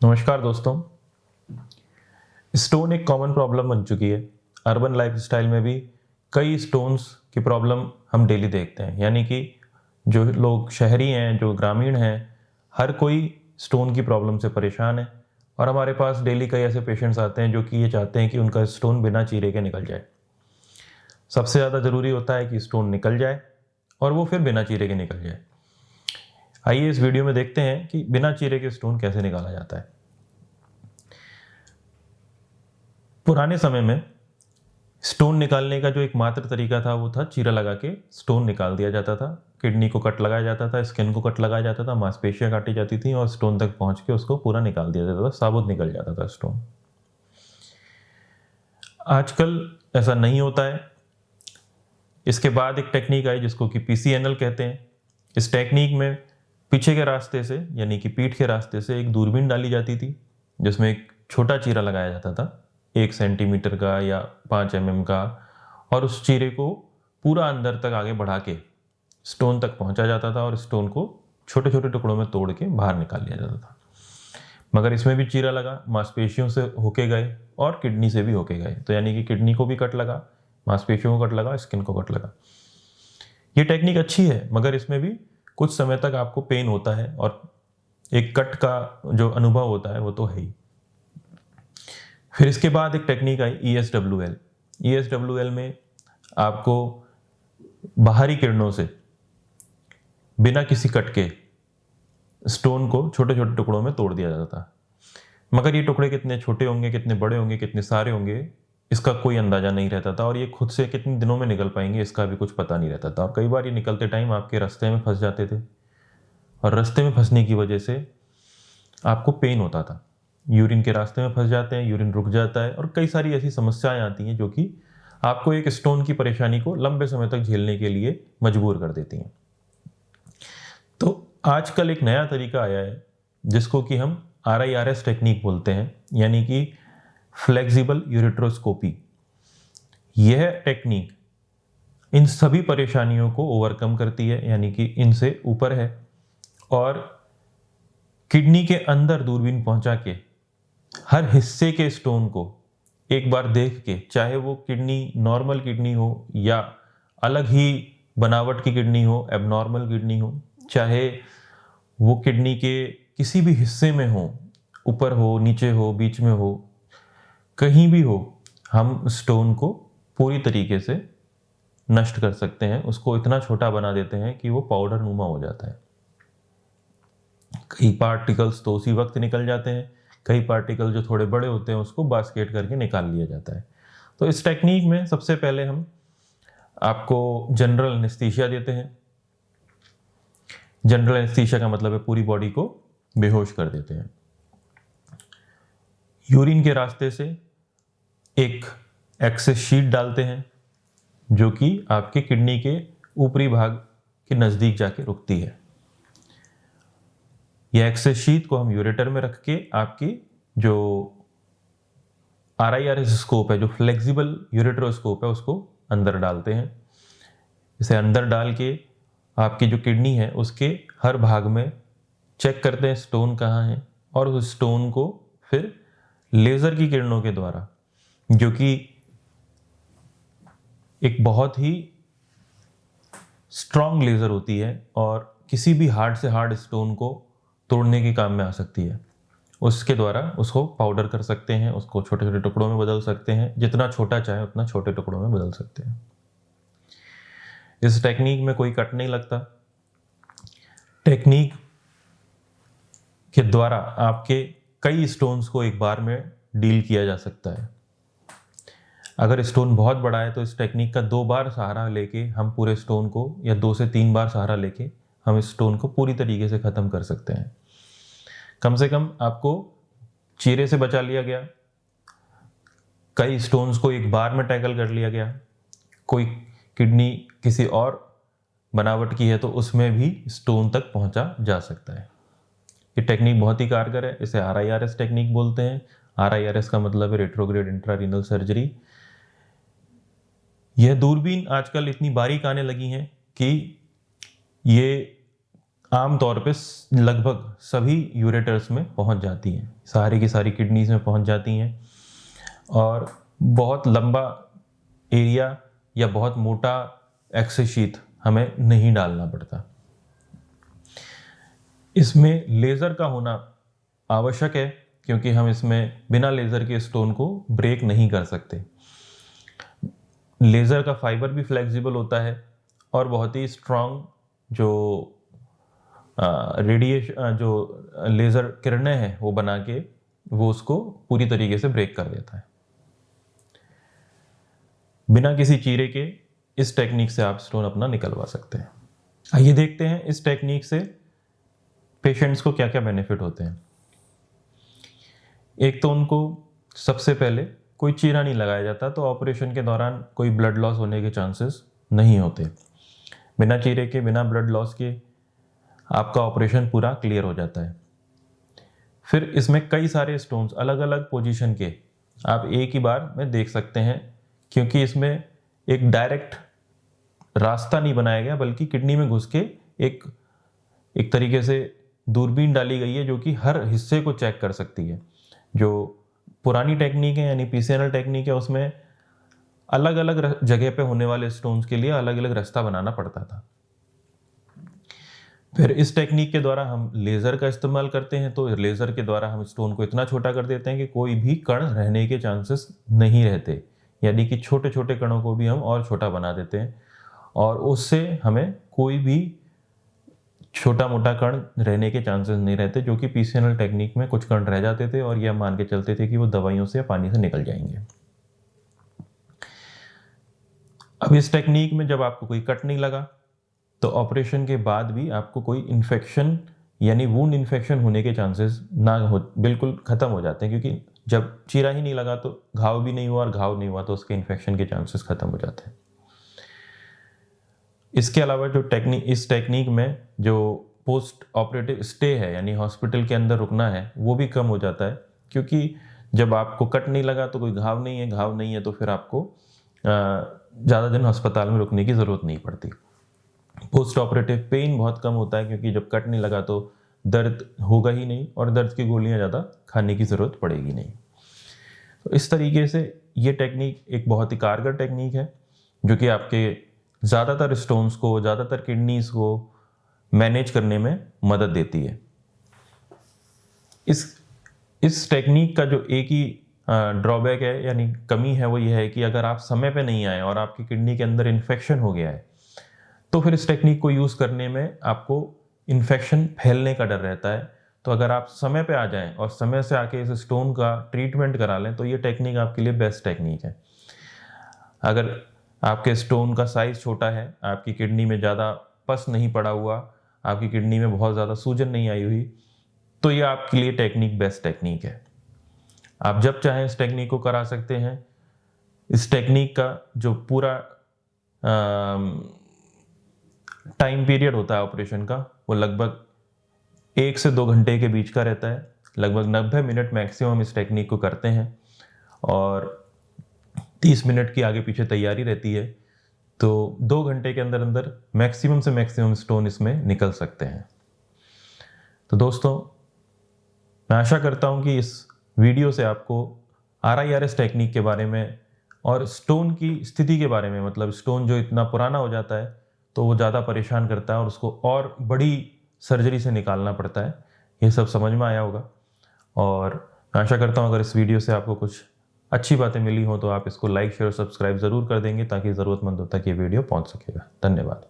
नमस्कार दोस्तों। स्टोन एक कॉमन प्रॉब्लम बन चुकी है। अर्बन लाइफस्टाइल में भी कई स्टोन्स की प्रॉब्लम हम डेली देखते हैं, यानी कि जो लोग शहरी हैं, जो ग्रामीण हैं, हर कोई स्टोन की प्रॉब्लम से परेशान है। और हमारे पास डेली कई ऐसे पेशेंट्स आते हैं जो कि ये चाहते हैं कि उनका स्टोन बिना चीरे के निकल जाए। सबसे ज़्यादा ज़रूरी होता है कि स्टोन निकल जाए और वो फिर बिना चीरे के निकल जाए। आइए इस वीडियो में देखते हैं कि बिना चीरे के स्टोन कैसे निकाला जाता है। पुराने समय में स्टोन निकालने का जो एकमात्र तरीका था वो था चीरा लगा के स्टोन निकाल दिया जाता था। किडनी को कट लगाया जाता था, स्किन को कट लगाया जाता था, मांसपेशियां काटी जाती थी और स्टोन तक पहुंच के उसको पूरा निकाल दिया जाता था, साबुत निकल जाता था स्टोन। आजकल ऐसा नहीं होता है। इसके बाद एक टेक्निक आई जिसको कि पीसीएनएल कहते हैं। इस टेक्निक में पीछे के रास्ते से, यानी कि पीठ के रास्ते से एक दूरबीन डाली जाती थी जिसमें एक छोटा चीरा लगाया जाता था, 1 सेंटीमीटर का या 5 mm का, और उस चीरे को पूरा अंदर तक आगे बढ़ा के स्टोन तक पहुंचा जाता था और स्टोन को छोटे छोटे टुकड़ों में तोड़ के बाहर निकाल लिया जाता था। मगर इसमें भी चीरा लगा, मांसपेशियों से होके गए और किडनी से भी होके गए। तो यानी कि किडनी को भी कट लगा, मांसपेशियों को कट लगा, स्किन को कट लगा। ये टेक्निक अच्छी है, मगर इसमें भी कुछ समय तक आपको पेन होता है और एक कट का जो अनुभव होता है वो तो है ही। फिर इसके बाद एक टेक्निक आई ESWL। ESWL में आपको बाहरी किरणों से बिना किसी कट के स्टोन को छोटे छोटे टुकड़ों में तोड़ दिया जाता था। मगर ये टुकड़े कितने छोटे होंगे, कितने बड़े होंगे, कितने सारे होंगे, इसका कोई अंदाजा नहीं रहता था। और ये खुद से कितने दिनों में निकल पाएंगे इसका भी कुछ पता नहीं रहता था। और कई बार ये निकलते टाइम आपके रास्ते में फंस जाते थे और रास्ते में फंसने की वजह से आपको पेन होता था। यूरिन के रास्ते में फंस जाते हैं, यूरिन रुक जाता है और कई सारी ऐसी समस्याएं आती हैं जो कि आपको एक स्टोन की परेशानी को लंबे समय तक झेलने के लिए मजबूर कर देती हैं। तो आजकल एक नया तरीका आया है जिसको कि हम RIRS टेक्निक बोलते हैं, यानी कि फ्लेक्सिबल यूरेट्रोस्कोपी। यह टेक्निक इन सभी परेशानियों को ओवरकम करती है, यानी कि इनसे ऊपर है, और किडनी के अंदर दूरबीन पहुंचा के हर हिस्से के स्टोन को एक बार देख के, चाहे वो किडनी नॉर्मल किडनी हो या अलग ही बनावट की किडनी हो, एबनॉर्मल किडनी हो, चाहे वो किडनी के किसी भी हिस्से में हो, ऊपर हो, नीचे हो, बीच में हो, कहीं भी हो, हम स्टोन को पूरी तरीके से नष्ट कर सकते हैं। उसको इतना छोटा बना देते हैं कि वो पाउडर नुमा हो जाता है। कई पार्टिकल्स तो उसी वक्त निकल जाते हैं, कई पार्टिकल जो थोड़े बड़े होते हैं उसको बास्केट करके निकाल लिया जाता है। तो इस टेक्निक में सबसे पहले हम आपको जनरल एनेस्थीसिया देते हैं। जनरल एनेस्थीसिया का मतलब है पूरी बॉडी को बेहोश कर देते हैं। यूरिन के रास्ते से एक एक्सेस शीट डालते हैं जो कि आपके किडनी के ऊपरी भाग के नज़दीक जाके रुकती है। यह एक्सेस शीट को हम यूरेटर में रख के आपकी जो RIRS स्कोप है, जो फ्लेक्सिबल यूरेट्रोस्कोप है, उसको अंदर डालते हैं। इसे अंदर डाल के आपकी जो किडनी है उसके हर भाग में चेक करते हैं स्टोन कहाँ है, और उस स्टोन को फिर लेज़र की किरणों के द्वारा, जो कि एक बहुत ही स्ट्रॉन्ग लेज़र होती है और किसी भी हार्ड से हार्ड स्टोन को तोड़ने के काम में आ सकती है, उसके द्वारा उसको पाउडर कर सकते हैं, उसको छोटे छोटे टुकड़ों में बदल सकते हैं। जितना छोटा चाहे उतना छोटे टुकड़ों में बदल सकते हैं। इस टेक्निक में कोई कट नहीं लगता। टेक्निक के द्वारा आपके कई स्टोन्स को एक बार में डील किया जा सकता है। अगर स्टोन बहुत बड़ा है तो इस टेक्निक का 2 बार सहारा लेके हम पूरे स्टोन को, या 2 से 3 बार सहारा लेके हम इस स्टोन को पूरी तरीके से ख़त्म कर सकते हैं। कम से कम आपको चीरे से बचा लिया गया, कई स्टोन्स को एक बार में टैकल कर लिया गया। कोई किडनी किसी और बनावट की है तो उसमें भी स्टोन तक पहुंचा जा सकता है। ये टेक्निक बहुत ही कारगर है। इसे RIRS टेक्निक बोलते हैं। RIRS का मतलब है रेट्रोग्रेड इंट्रारीनल सर्जरी। यह दूरबीन आजकल इतनी बारीक आने लगी हैं कि ये आम तौर पे लगभग सभी यूरेटर्स में पहुंच जाती हैं, सारी की सारी किडनीज में पहुंच जाती हैं और बहुत लंबा एरिया या बहुत मोटा एक्सेशीथ हमें नहीं डालना पड़ता। इसमें लेज़र का होना आवश्यक है क्योंकि हम इसमें बिना लेज़र के स्टोन को ब्रेक नहीं कर सकते। लेज़र का फाइबर भी फ्लेक्सिबल होता है और बहुत ही स्ट्रॉन्ग जो रेडिएशन जो लेज़र किरणें हैं वो बना के वो उसको पूरी तरीके से ब्रेक कर देता है। बिना किसी चीरे के इस टेक्निक से आप स्टोन अपना निकलवा सकते हैं। आइए देखते हैं इस टेक्निक से पेशेंट्स को क्या क्या बेनिफिट होते हैं। एक तो उनको सबसे पहले कोई चीरा नहीं लगाया जाता, तो ऑपरेशन के दौरान कोई ब्लड लॉस होने के चांसेस नहीं होते। बिना चीरे के, बिना ब्लड लॉस के आपका ऑपरेशन पूरा क्लियर हो जाता है। फिर इसमें कई सारे स्टोन्स अलग अलग पोजीशन के आप एक ही बार में देख सकते हैं क्योंकि इसमें एक डायरेक्ट रास्ता नहीं बनाया गया बल्कि किडनी में घुस के एक तरीके से दूरबीन डाली गई है जो कि हर हिस्से को चेक कर सकती है। जो पुरानी टेक्निक है यानी पीसीएनएल टेक्निक है उसमें अलग अलग जगह पे होने वाले स्टोन्स के लिए अलग अलग रास्ता बनाना पड़ता था। फिर इस टेक्निक के द्वारा हम लेज़र का इस्तेमाल करते हैं, तो लेज़र के द्वारा हम स्टोन को इतना छोटा कर देते हैं कि कोई भी कण रहने के चांसेस नहीं रहते, यानी कि छोटे छोटे कणों को भी हम और छोटा बना देते हैं और उससे हमें कोई भी छोटा मोटा कण रहने के चांसेस नहीं रहते, जो कि पीसीएनएल टेक्निक में कुछ कण रह जाते थे और यह मान के चलते थे कि वो दवाइयों से या पानी से निकल जाएंगे। अब इस टेक्निक में जब आपको कोई कट नहीं लगा तो ऑपरेशन के बाद भी आपको कोई इन्फेक्शन यानी वुंड इन्फेक्शन होने के चांसेस ना हो, बिल्कुल ख़त्म हो जाते हैं, क्योंकि जब चीरा ही नहीं लगा तो घाव भी नहीं हुआ और घाव नहीं हुआ तो उसके इन्फेक्शन के चांसेस ख़त्म हो जाते हैं। इसके अलावा जो इस टेक्निक में जो पोस्ट ऑपरेटिव स्टे है यानी हॉस्पिटल के अंदर रुकना है वो भी कम हो जाता है, क्योंकि जब आपको कट नहीं लगा तो कोई घाव नहीं है तो फिर आपको ज़्यादा दिन अस्पताल में रुकने की ज़रूरत नहीं पड़ती। पोस्ट ऑपरेटिव पेन बहुत कम होता है क्योंकि जब कट नहीं लगा तो दर्द होगा ही नहीं और दर्द की गोलियां ज़्यादा खाने की ज़रूरत पड़ेगी नहीं। तो इस तरीके से ये टेक्निक एक बहुत ही कारगर टेक्निक है जो कि आपके ज़्यादातर स्टोन्स को, ज़्यादातर किडनीज को मैनेज करने में मदद देती है। इस टेक्निक का जो एक ही ड्रॉबैक है यानी कमी है वो ये है कि अगर आप समय पे नहीं आए और आपकी किडनी के अंदर इन्फेक्शन हो गया है तो फिर इस टेक्निक को यूज़ करने में आपको इन्फेक्शन फैलने का डर रहता है। तो अगर आप समय पे आ जाएं और समय से आके इस स्टोन का ट्रीटमेंट करा लें तो ये टेक्निक आपके लिए बेस्ट टेक्निक है। अगर आपके स्टोन का साइज़ छोटा है, आपकी किडनी में ज़्यादा पस नहीं पड़ा हुआ, आपकी किडनी में बहुत ज़्यादा सूजन नहीं आई हुई, तो ये आपके लिए टेक्निक बेस्ट टेक्निक है। आप जब चाहें इस टेक्निक को करा सकते हैं। इस टेक्निक का जो पूरा टाइम पीरियड होता है ऑपरेशन का वो लगभग 1 से 2 घंटे के बीच का रहता है। लगभग 90 मिनट मैक्सिमम इस टेक्निक को करते हैं और 30 मिनट की आगे पीछे तैयारी रहती है। तो 2 घंटे के अंदर अंदर मैक्सिमम से मैक्सिमम स्टोन इसमें निकल सकते हैं। तो दोस्तों, मैं आशा करता हूं कि इस वीडियो से आपको RIRS टेक्निक के बारे में और स्टोन की स्थिति के बारे में, मतलब स्टोन जो इतना पुराना हो जाता है तो वो ज़्यादा परेशान करता है और उसको और बड़ी सर्जरी से निकालना पड़ता है, ये सब समझ में आया होगा। और मैं आशा करता हूँ अगर इस वीडियो से आपको कुछ अच्छी बातें मिली हो तो आप इसको लाइक, शेयर और सब्सक्राइब ज़रूर कर देंगे ताकि ज़रूरतमंदों तक ये वीडियो पहुँच सकेगा। धन्यवाद।